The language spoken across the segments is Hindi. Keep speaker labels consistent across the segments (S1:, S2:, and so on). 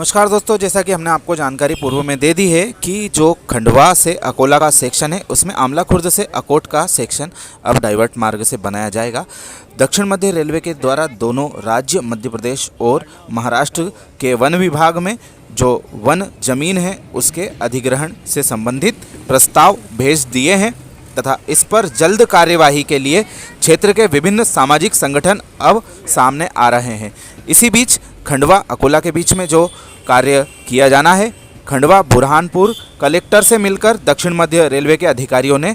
S1: नमस्कार दोस्तों, जैसा कि हमने आपको जानकारी पूर्व में दे दी है कि जो खंडवा से अकोला का सेक्शन है उसमें आमला खुर्द से अकोट का सेक्शन अब डाइवर्ट मार्ग से बनाया जाएगा। दक्षिण मध्य रेलवे के द्वारा दोनों राज्य मध्य प्रदेश और महाराष्ट्र के वन विभाग में जो वन जमीन है उसके अधिग्रहण से संबंधित प्रस्ताव भेज दिए हैं तथा इस पर जल्द कार्यवाही के लिए क्षेत्र के विभिन्न सामाजिक संगठन अब सामने आ रहे हैं। इसी बीच खंडवा अकोला के बीच में जो कार्य किया जाना है, खंडवा बुरहानपुर कलेक्टर से मिलकर दक्षिण मध्य रेलवे के अधिकारियों ने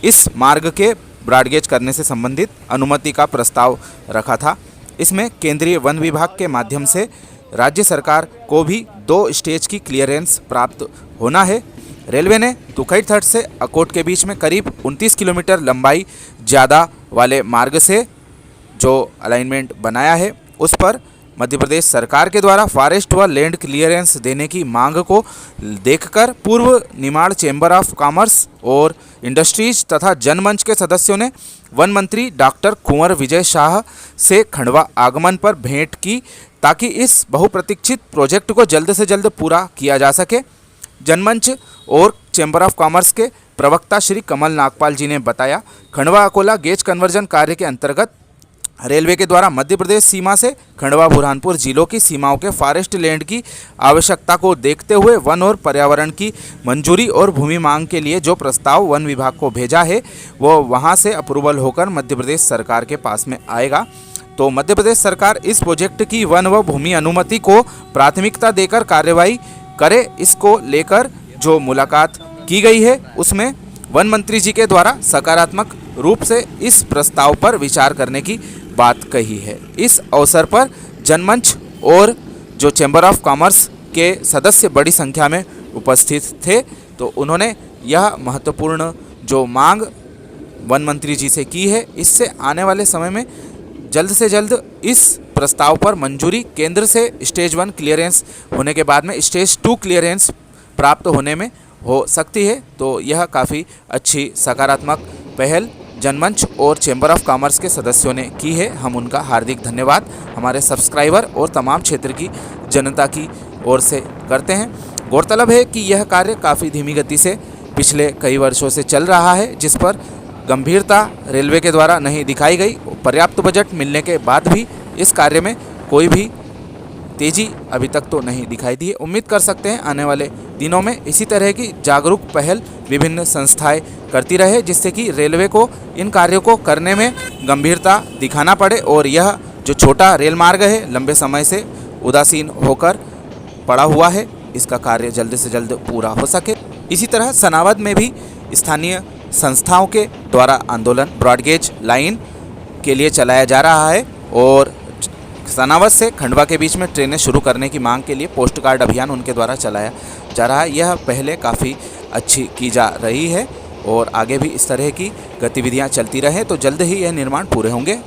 S1: इस मार्ग के ब्रॉडगेज करने से संबंधित अनुमति का प्रस्ताव रखा था। इसमें केंद्रीय वन विभाग के माध्यम से राज्य सरकार को भी 2 स्टेज की क्लियरेंस प्राप्त होना है। रेलवे ने तुखईथट से अकोट के बीच में करीब 29 किलोमीटर लंबाई ज़्यादा वाले मार्ग से जो अलाइनमेंट बनाया है उस पर मध्य प्रदेश सरकार के द्वारा फॉरेस्ट व लैंड क्लियरेंस देने की मांग को देखकर पूर्व निमाड़ चैम्बर ऑफ कॉमर्स और इंडस्ट्रीज तथा जनमंच के सदस्यों ने वन मंत्री डॉक्टर कुंवर विजय शाह से खंडवा आगमन पर भेंट की ताकि इस बहुप्रतीक्षित प्रोजेक्ट को जल्द से जल्द पूरा किया जा सके। जनमंच और चैम्बर ऑफ कॉमर्स के प्रवक्ता श्री कमल नागपाल जी ने बताया, खंडवा अकोला गेज कन्वर्जन कार्य के अंतर्गत रेलवे के द्वारा मध्य प्रदेश सीमा से खंडवा बुरहानपुर जिलों की सीमाओं के फॉरेस्ट लैंड की आवश्यकता को देखते हुए वन और पर्यावरण की मंजूरी और भूमि मांग के लिए जो प्रस्ताव वन विभाग को भेजा है वो वहां से अप्रूवल होकर मध्य प्रदेश सरकार के पास में आएगा। तो मध्य प्रदेश सरकार इस प्रोजेक्ट की वन व भूमि अनुमति को प्राथमिकता देकर कार्यवाही करे। इसको लेकर जो मुलाकात की गई है उसमें वन मंत्री जी के द्वारा सकारात्मक रूप से इस प्रस्ताव पर विचार करने की बात कही है। इस अवसर पर जनमंच और जो चैम्बर ऑफ कॉमर्स के सदस्य बड़ी संख्या में उपस्थित थे। तो उन्होंने यह महत्वपूर्ण जो मांग वन मंत्री जी से की है, इससे आने वाले समय में जल्द से जल्द इस प्रस्ताव पर मंजूरी केंद्र से स्टेज 1 क्लियरेंस होने के बाद में स्टेज 2 क्लियरेंस प्राप्त होने में हो सकती है। तो यह काफ़ी अच्छी सकारात्मक पहल जनमंच और चैम्बर ऑफ कॉमर्स के सदस्यों ने की है। हम उनका हार्दिक धन्यवाद हमारे सब्सक्राइबर और तमाम क्षेत्र की जनता की ओर से करते हैं। गौरतलब है कि यह कार्य काफ़ी धीमी गति से पिछले कई वर्षों से चल रहा है, जिस पर गंभीरता रेलवे के द्वारा नहीं दिखाई गई। पर्याप्त बजट मिलने के बाद भी इस कार्य में कोई भी तेज़ी अभी तक तो नहीं दिखाई दी है। उम्मीद कर सकते हैं आने वाले दिनों में इसी तरह की जागरूक पहल विभिन्न संस्थाएं करती रहे, जिससे कि रेलवे को इन कार्यों को करने में गंभीरता दिखाना पड़े और यह जो छोटा रेल मार्ग है लंबे समय से उदासीन होकर पड़ा हुआ है, इसका कार्य जल्द से जल्द पूरा हो सके। इसी तरह सनावद में भी स्थानीय संस्थाओं के द्वारा आंदोलन ब्रॉडगेज लाइन के लिए चलाया जा रहा है और सनावद से खंडवा के बीच में ट्रेनें शुरू करने की मांग के लिए पोस्ट कार्ड अभियान उनके द्वारा चलाया जा रहा है। यह पहले काफ़ी अच्छी की जा रही है और आगे भी इस तरह की गतिविधियां चलती रहे तो जल्द ही यह निर्माण पूरे होंगे।